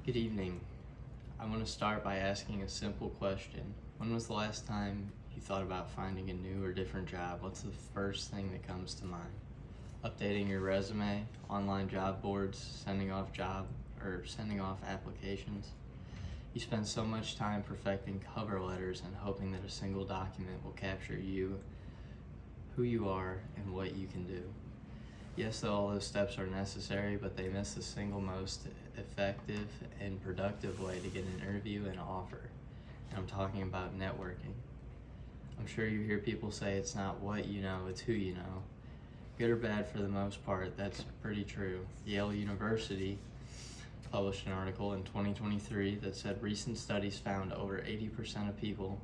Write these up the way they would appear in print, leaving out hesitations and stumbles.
Good evening. I want to start by asking a simple question. When was the last time you thought about finding a new or different job? What's the first thing that comes to mind? Updating your resume, online job boards, sending off applications. You spend so much time perfecting cover letters and hoping that a single document will capture you, who you are, and what you can do. Yes, all those steps are necessary, but they miss the single most effective and productive way to get an interview and offer. And I'm talking about networking. I'm sure you hear people say it's not what you know, it's who you know. Good or bad for the most part, that's pretty true. Yale University published an article in 2023 that said recent studies found over 80% of people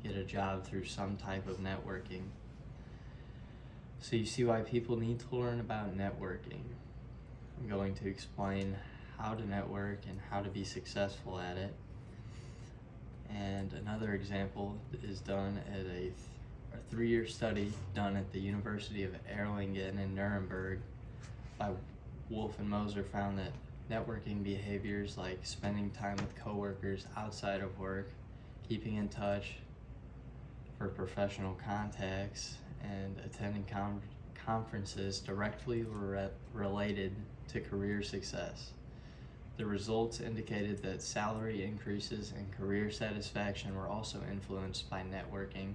get a job through some type of networking. So you see why people need to learn about networking. I'm going to explain how to network and how to be successful at it. And another example is done at a 3-year study done at the University of Erlangen in Nuremberg by Wolf and Moser found that networking behaviors like spending time with coworkers outside of work, keeping in touch for professional contacts, and attending conferences directly related to career success. The results indicated that salary increases and career satisfaction were also influenced by networking.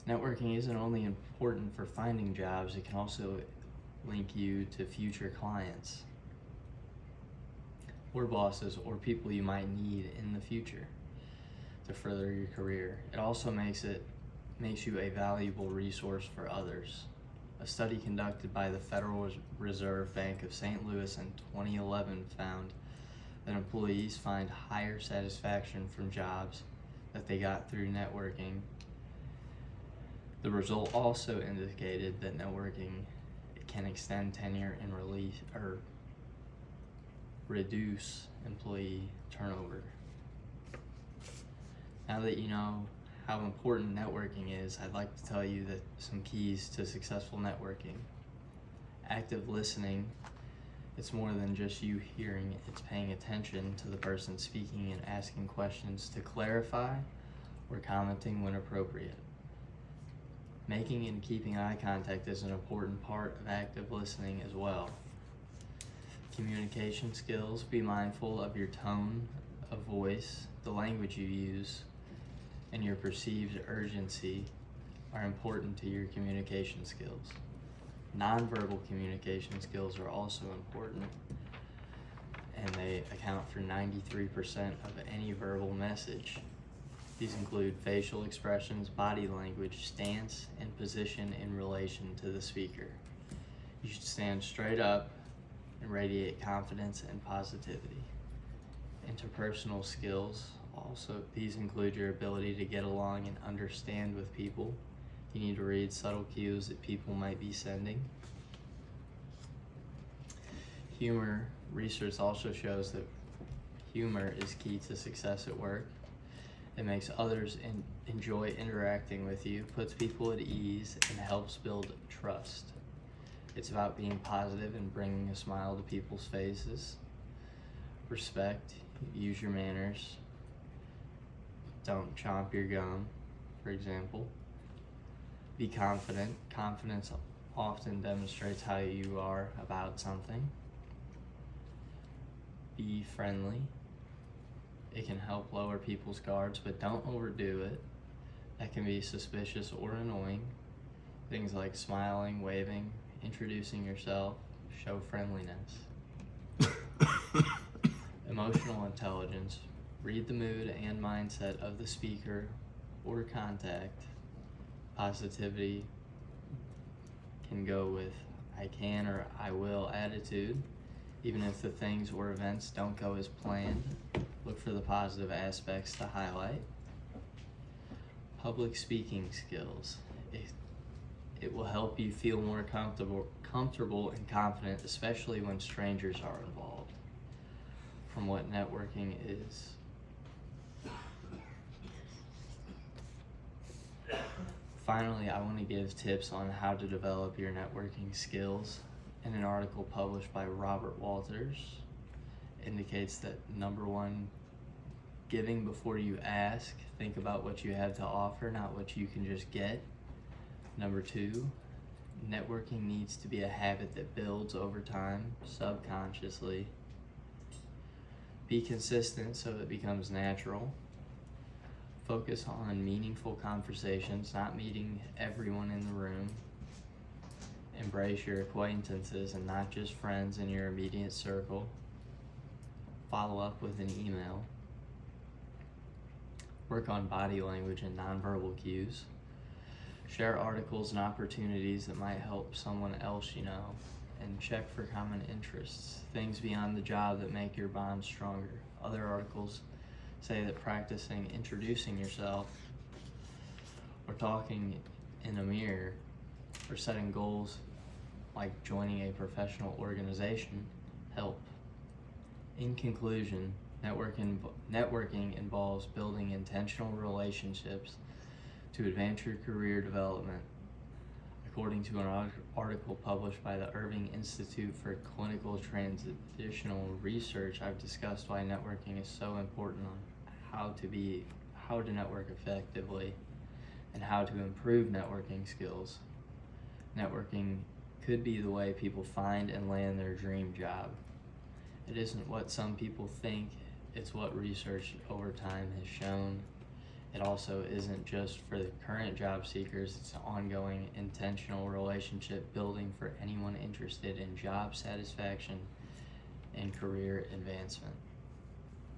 Networking isn't only important for finding jobs, it can also link you to future clients or bosses or people you might need in the future to further your career. It also makes you a valuable resource for others. A study conducted by the Federal Reserve Bank of St. Louis in 2011 found that employees find higher satisfaction from jobs that they got through networking. The result also indicated that networking can extend tenure and reduce employee turnover. Now that you know how important networking is, I'd like to tell you that some keys to successful networking. Active listening. It's more than just you hearing, it's paying attention to the person speaking and asking questions to clarify or commenting when appropriate. Making and keeping eye contact is an important part of active listening as well. Communication skills. Be mindful of your tone of voice, the language you use, and your perceived urgency are important to your communication skills. Nonverbal communication skills are also important, and they account for 93% of any verbal message. These include facial expressions, body language, stance, and position in relation to the speaker. You should stand straight up and radiate confidence and positivity. Interpersonal skills. Also, these include your ability to get along and understand with people. You need to read subtle cues that people might be sending. Humor. Research also shows that humor is key to success at work. It makes others enjoy interacting with you, puts people at ease, and helps build trust. It's about being positive and bringing a smile to people's faces. Respect. Use your manners. Don't chomp your gum, for example. Be confident. Confidence often demonstrates how you are about something. Be friendly. It can help lower people's guards, but don't overdo it. That can be suspicious or annoying. Things like smiling, waving, introducing yourself, show friendliness. Emotional intelligence. Read the mood and mindset of the speaker or contact. Positivity can go with I can or I will attitude. Even if the things or events don't go as planned, look for the positive aspects to highlight. Public speaking skills. It will help you feel more comfortable and confident, especially when strangers are involved. From what networking is. Finally, I want to give tips on how to develop your networking skills in an article published by Robert Walters indicates that number one, giving before you ask. Think about what you have to offer, not what you can just get. Number two, networking needs to be a habit that builds over time, subconsciously. Be consistent so it becomes natural. Focus on meaningful conversations, not meeting everyone in the room. Embrace your acquaintances and not just friends in your immediate circle. Follow up with an email. Work on body language and nonverbal cues. Share articles and opportunities that might help someone else you know. And check for common interests, things beyond the job that make your bond stronger. Other articles say that practicing introducing yourself, or talking in a mirror, or setting goals like joining a professional organization help. In conclusion, networking involves building intentional relationships to advance your career development. According to an article published by the Irving Institute for Clinical Translational Research, I've discussed why networking is so important on how to network effectively and how to improve networking skills. Networking could be the way people find and land their dream job. It isn't what some people think, it's what research over time has shown. It also isn't just for the current job seekers, it's an ongoing, intentional relationship building for anyone interested in job satisfaction and career advancement.